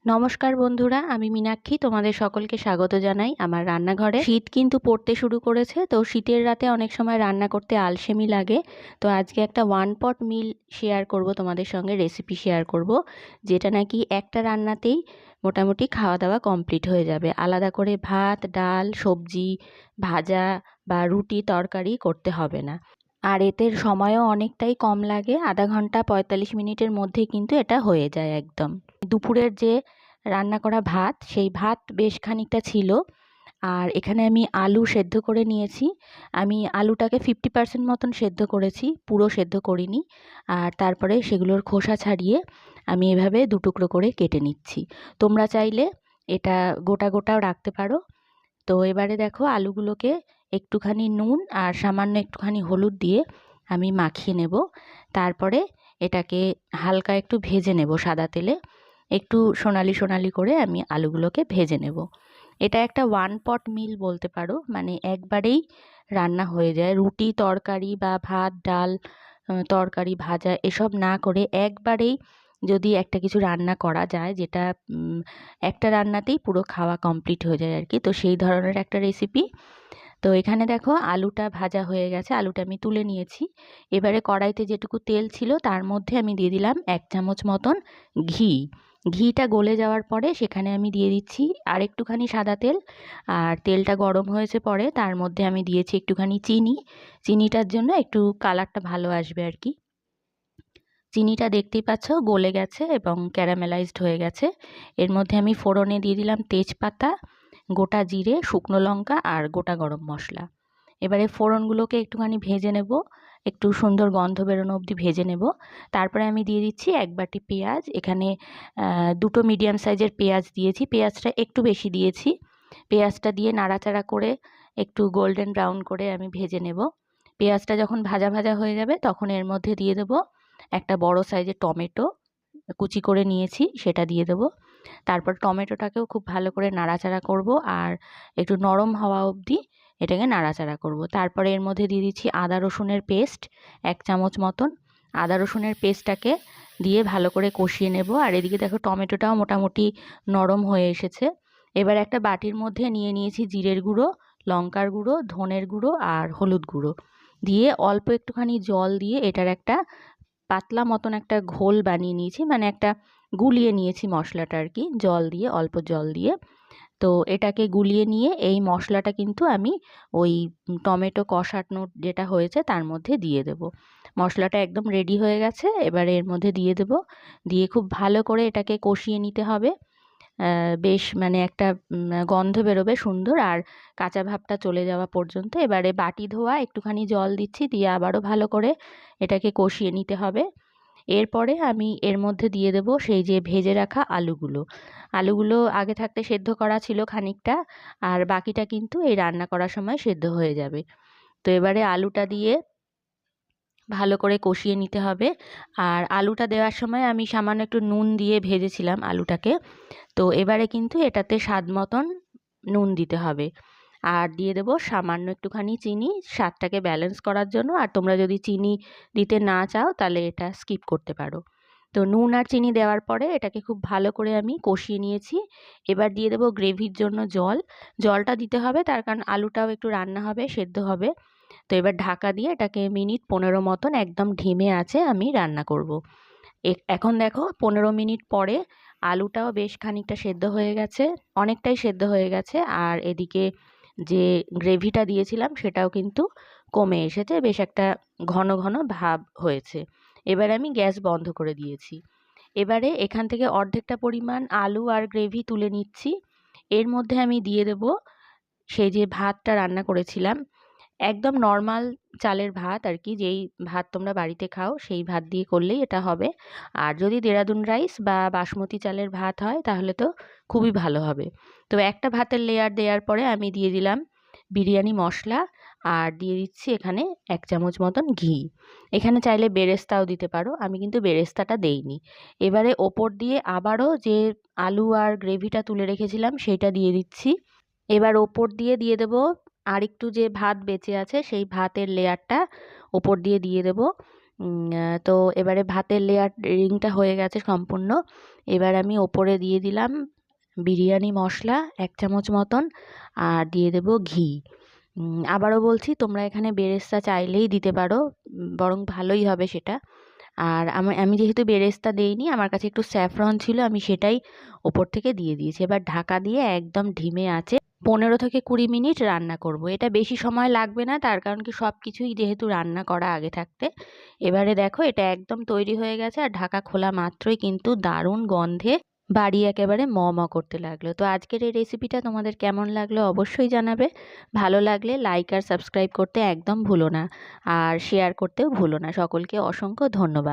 নমস্কার বন্ধুরা, আমি মীনাক্ষী তোমাদের সকলকে স্বাগত জানাই আমার রান্নাঘরে। শীত কিন্তু পড়তে শুরু করেছে, তো শীতের রাতে অনেক সময় রান্না করতে আলসেমি লাগে। তো আজকে একটা ওয়ান পট মিল শেয়ার করব তোমাদের সঙ্গে, রেসিপি শেয়ার করব, যেটা নাকি একটা রান্নাতেই মোটামুটি খাওয়া দাওয়া কমপ্লিট হয়ে যাবে। আলাদা করে ভাত, ডাল, সবজি, ভাজা বা রুটি তরকারি করতে হবে না। আর এতে সময়ও অনেকটাই কম লাগে, আধা ঘন্টা ৪৫ মিনিটের মধ্যে কিন্তু এটা হয়ে যায় একদম। দুপুরের যে রান্না করা ভাত, সেই ভাত বেশ খানিকটা ছিল। আর এখানে আমি আলু সেদ্ধ করে নিয়েছি। আমি আলুটাকে 50% মতন সেদ্ধ করেছি, পুরো সেদ্ধ করিনি। আর তারপরে সেগুলোর খোসা ছাড়িয়ে আমি এভাবে দুটুকরো করে কেটে নিচ্ছি। তোমরা চাইলে এটা গোটা গোটাও রাখতে পারো। তো এবারে দেখো, আলুগুলোকে একটুখানি নুন আর সামান্য একটুখানি হলুদ দিয়ে আমি মাখিয়ে নেব। তারপরে এটাকে হালকা একটু ভেজে নেব সাদা তেলে। একটু সোনালি সোনালি করে আমি আলুগুলোকে ভেজে নেব। এটা একটা ওয়ান পট মিল বলতে পারো, মানে একবারেই রান্না হয়ে যায়। রুটি তরকারি বা ভাত ডাল, তরকারি ভাজা এসব না করে একবারেই যদি একটা কিছু রান্না করা যায়, যেটা একটা রান্নাতেই পুরো খাওয়া কমপ্লিট হয়ে যায় আর কি, তো সেই ধরনের একটা রেসিপি। তো এখানে দেখো, আলুটা ভাজা হয়ে গেছে, আলুটা আমি তুলে নিয়েছি। এবারে কড়াইতে যেটুকু তেল ছিল তার মধ্যে আমি দিয়ে দিলাম 1 চামচ মতন ঘি। ঘিটা গলে যাওয়ার পরে সেখানে আমি দিয়ে দিচ্ছি আর একটুখানি সাদা তেল। আর তেলটা গরম হয়েছে পরে তার মধ্যে আমি দিয়েছি একটুখানি চিনি। চিনিটার জন্য একটু কালারটা ভালো আসবে আর কি। চিনিটা দেখতেই পাচ্ছ গলে গেছে এবং ক্যারামেলাইজড হয়ে গেছে। এর মধ্যে আমি ফোড়নে দিয়ে দিলাম তেজপাতা, গোটা জিরে, শুকনো লঙ্কা আর গোটা গরম মশলা। এবারে ফোড়নগুলোকে একটুখানি ভেজে নেব, একটু সুন্দর গন্ধ বেরোনো অবধি ভেজে নেব। তারপরে আমি দিয়ে দিচ্ছি 1 বাটি পেঁয়াজ। এখানে দুটো মিডিয়াম সাইজের পেঁয়াজ দিয়েছি, পেঁয়াজটা একটু বেশি দিয়েছি। পেঁয়াজটা দিয়ে নাড়াচাড়া করে একটু গোল্ডেন ব্রাউন করে আমি ভেজে নেব। পেঁয়াজটা যখন ভাজা ভাজা হয়ে যাবে তখন এর মধ্যে দিয়ে দেবো একটা বড় সাইজের টমেটো, কুচি করে নিয়েছি, সেটা দিয়ে দেবো। তারপর টমেটোটাকেও খুব ভালো করে নাড়াচাড়া করব আর একটু নরম হওয়া অবধি এটাকে নাড়াচাড়া করব। তারপরে এর মধ্যে দিয়ে দিচ্ছি আদা রসুনের পেস্ট 1 চামচ মতন। আদা রসুনের পেস্টটাকে দিয়ে ভালো করে কষিয়ে নেব। আর এদিকে দেখো, টমেটোটাও মোটামুটি নরম হয়ে এসেছে। এবার একটা বাটির মধ্যে নিয়ে নিয়েছি জিরের গুঁড়ো, লঙ্কার গুঁড়ো, ধনের গুঁড়ো আর হলুদ গুঁড়ো দিয়ে অল্প একটুখানি জল দিয়ে এটার একটা পাতলা মতন একটা ঘোল বানিয়ে নিয়েছি, মানে একটা গুলিয়ে নিয়েছি মশলাটা আর কি, জল দিয়ে, অল্প জল দিয়ে। তো এটাকে গুলিয়ে নিয়ে এই মশলাটা কিন্তু আমি ওই টমেটো কষানো যেটা হয়েছে তার মধ্যে দিয়ে দেব। মশলাটা একদম রেডি হয়ে গেছে, এবারে এর মধ্যে দিয়ে দেব। দিয়ে খুব ভালো করে এটাকে কষিয়ে নিতে হবে। বেশ মানে একটা গন্ধ বেরোবে সুন্দর, আর কাঁচা ভাবটা চলে যাওয়া পর্যন্ত। এবারে বাটি ধোয়া একটুখানি জল দিচ্ছি, দিয়ে আবারও ভালো করে এটাকে কষিয়ে নিতে হবে। এরপরে আমি এর মধ্যে দিয়ে দেব সেই যে ভেজে রাখা আলুগুলো। আলুগুলো আগে থাকতে সেদ্ধ করা ছিল খানিকটা, আর বাকিটা কিন্তু এই রান্না করার সময় সেদ্ধ হয়ে যাবে। তো এবারে আলুটা দিয়ে ভালো করে কষিয়ে নিতে হবে। আর আলুটা দেওয়ার সময় আমি সামান্য একটু নুন দিয়ে ভেজেছিলাম আলুটাকে। তো এবারে কিন্তু এটাতে স্বাদ মতন নুন দিতে হবে। আর দিয়ে দেবো সামান্য একটুখানি চিনি, স্বাদটাকে ব্যালেন্স করার জন্য। আর তোমরা যদি চিনি দিতে না চাও তাহলে এটা স্কিপ করতে পারো। তো নুন আর চিনি দেওয়ার পরে এটাকে খুব ভালো করে আমি কষিয়ে নিয়েছি। এবার দিয়ে দেবো গ্রেভির জন্য জল। জলটা দিতে হবে, তার কারণ আলুটাও একটু রান্না হবে, সেদ্ধ হবে। তো এবার ঢাকা দিয়ে এটাকে মিনিট 15 মতন একদম ধিমে আঁচে আমি রান্না করব। এখন দেখো 15 মিনিট পরে আলুটাও বেশ খানিকটা সেদ্ধ হয়ে গেছে, অনেকটাই সেদ্ধ হয়ে গেছে। আর এদিকে যে গ্রেভিটা দিয়েছিলাম সেটাও কিন্তু কমে এসেছে, বেশ একটা ঘন ঘন ভাব হয়েছে। এবার আমি গ্যাস বন্ধ করে দিয়েছি। এবারে এখান থেকে অর্ধেকটা পরিমাণ আলু আর গ্রেভি তুলে নিচ্ছি। এর মধ্যে আমি দিয়ে দেব সেই যে ভাতটা রান্না করেছিলাম, একদম নর্মাল চালের ভাত আর কি, যেই ভাত তোমরা বাড়িতে খাও সেই ভাত দিয়ে করলেই এটা হবে। আর যদি দেরাদুন রাইস বা বাসমতি চালের ভাত হয় তাহলে তো খুবই ভালো হবে। তো একটা ভাতের লেয়ার দেওয়ার পরে আমি দিয়ে দিলাম বিরিয়ানি মশলা, আর দিয়ে দিচ্ছি এখানে 1 চামচ মতন ঘি। এখানে চাইলে বেরেস্তাও দিতে পারো, আমি কিন্তু বেরেস্তাটা দেইনি। এবারে ওপর দিয়ে আবারও যে আলু আর গ্রেভিটা তুলে রেখেছিলাম সেটা দিয়ে দিচ্ছি। এবার ওপর দিয়ে দিয়ে দেবো আর একটু যে ভাত বেঁচে আছে সেই ভাতের লেয়ারটা ওপর দিয়ে দিয়ে দেবো। তো এবারে ভাতের লেয়ারিংটা হয়ে গেছে সম্পূর্ণ। এবার আমি ওপরে দিয়ে দিলাম বিরিয়ানি মশলা 1 চামচ মতন, আর দিয়ে দেব ঘি। আবারও বলছি, তোমরা এখানে বেরেস্তা চাইলেই দিতে পারো, বরং ভালোই হবে সেটা। আর আমি যেহেতু বেরেস্তা দেইনি, আমার কাছে একটু স্যাফরন ছিল, আমি সেটাই ওপর থেকে দিয়ে দিয়েছি। এবার ঢাকা দিয়ে একদম ধিমে আঁচে 15 থেকে 20 মিনিট রান্না করব। এটা বেশি সময় লাগবে না, তার কারণ কি সব কিছুই যেহেতু রান্না করা আগে থাকতে। এবারে দেখো এটা একদম তৈরি হয়ে গেছে, আর ঢাকা খোলা মাত্রই কিন্তু দারুণ গন্ধে বাড়ি একেবারে ম ম করতে লাগলো। তো আজকের এই রেসিপিটা তোমাদের কেমন লাগলো অবশ্যই জানাবে। ভালো লাগলে লাইক আর সাবস্ক্রাইব করতে একদম ভুলো না, আর শেয়ার করতেও ভুলো না। সকলকে অসংখ্য ধন্যবাদ।